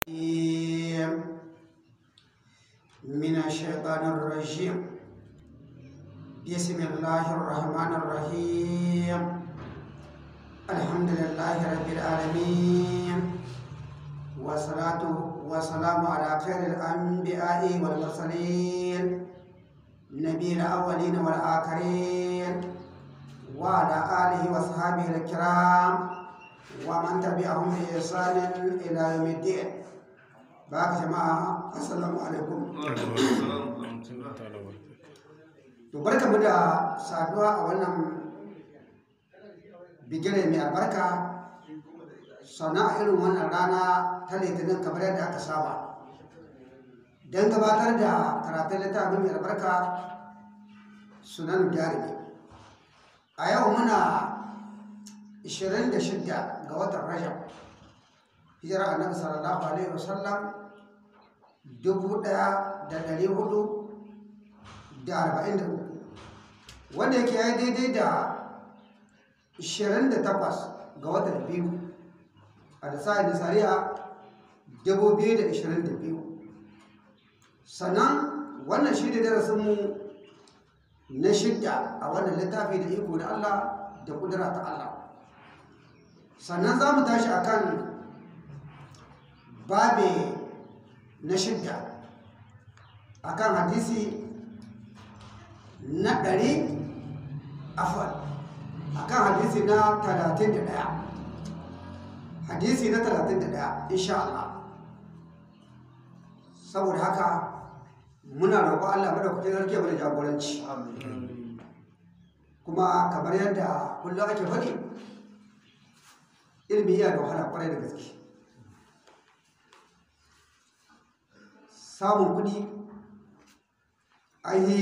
من الشيطان الرجيم. بسم الله الرحمن الرحيم. الحمد لله رب العالمين، والصلاة والسلام على خير الأنبياء والمرسلين، نبي الأولين والآخرين، وعلى آله وصحبه الكرام ومن تبعهم بإحسان إلى يوم الدين. باقي جماعة السلام عليكم. To barkamu da saduwa a wannan bigire mai albarka sana irin wannan rana ta litinin kamar yadda aka saba don gabatar da karatun littafin mai albarka sunan darimi. A yau muna 26 ga watan Rajab, hijira annabi sallallahu alaihi wasallam 1443, wanda yake ya daidai da 28 ga watan biyu a da sa'ad nisariya 2022. sannan wannan shi ne darasinmu na shidda a wannan littafi da iko da Allah da kudura ta Allah. Sannan za mu tashi a kan babe na shidda a kan hadisi na 100 a kan hadisi na 31, hadisi na 31 insha Allah. Saboda haka muna roƙon Allah madaukakin sarki mana jagoranci, kuma kamar yadda kullum ake faɗi, ilimi yana da wahala kwarai da gaske. Samun kuɗi an yi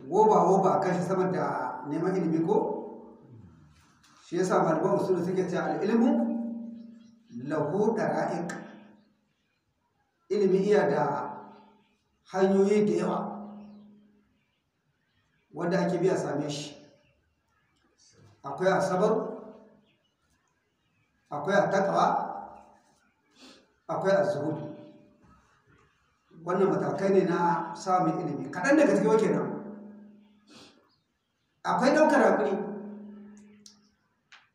woba kan shi sama da neman ilimi ko? Shi yasa malaman usul suke cewa al-ilmu lahu dara'iq. Ilimi iya da hanyoyi da yawa wanda ake biya same shi. Akwai asabar, akwai attaqwa, akwai az-zuhud. Wannan matakai ne na samun ilimi. Kaɗan daga cikin wake nan akwai ɗaukar haƙuri,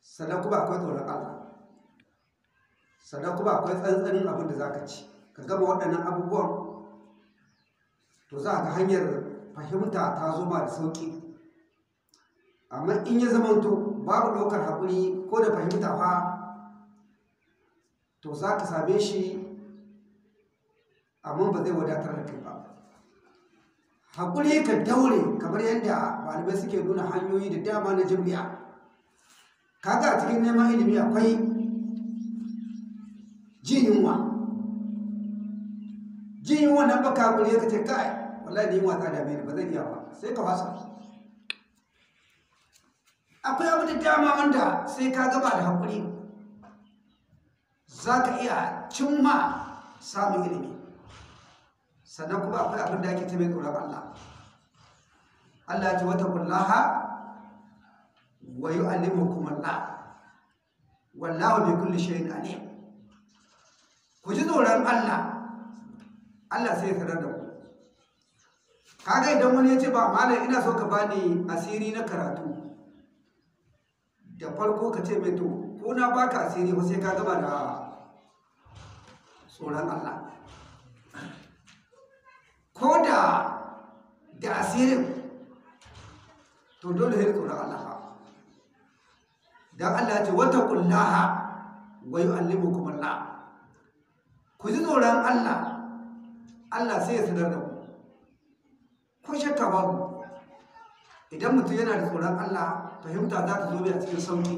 sannan kuma akwai tsoron Allah, sannan kuma akwai tsantsanin abin da za ka ci. Ka gama waɗannan abubuwan, to za ga hanyar fahimta ta zo ma da sauƙi. Amma in ya zamanto babu ɗaukar haƙuri ko da fahimta fa, to za ka same shi amma ba zai wadatar da kai ba. Haƙuri ka daure, kamar yadda malamai suke nuna hanyoyi da dama na jimriya. Kaga a cikin neman ilimi akwai jin yunwa. Jin yunwa nan baka haƙuri ka ce kai wallahi ni yunwa ta dame ni ba zan iya ba, sai ka fasa. Akwai abu da dama wanda sai ka gaba da haƙuri za ka iya cimma samun ilimi. Sannan kuma akwai abin da ake ta mai tsoron Allah. Allah ya ce wata kullaha wa yu'allimukum Allah wallahu bi kulli shay'in alim. Ku ji tsoron Allah, Allah sai ya sanar da ku. Kaga idan wani ya ce ba malam ina so ka bani asiri na karatu, da farko ka ce mai to ko na baka asiri ba sai ka gaba da tsoron Allah. Ko da asirin, to dole sai tsoron Allah ba. Dan Allah ya ce wata kullaha wa yu'allimukum Allah. Ku ji tsoron Allah, Allah sai ya sanar da ku. Ko shakka babu, idan mutum yana da tsoron Allah, fahimta za ta zo a cikin sauki.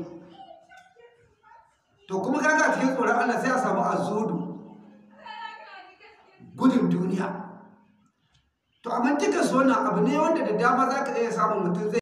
To kuma kaga a cikin tsoron Allah sai a samu azudu, gudun duniya. To amma duka su wannan abu ne wanda da dama za ka iya samun mutum zai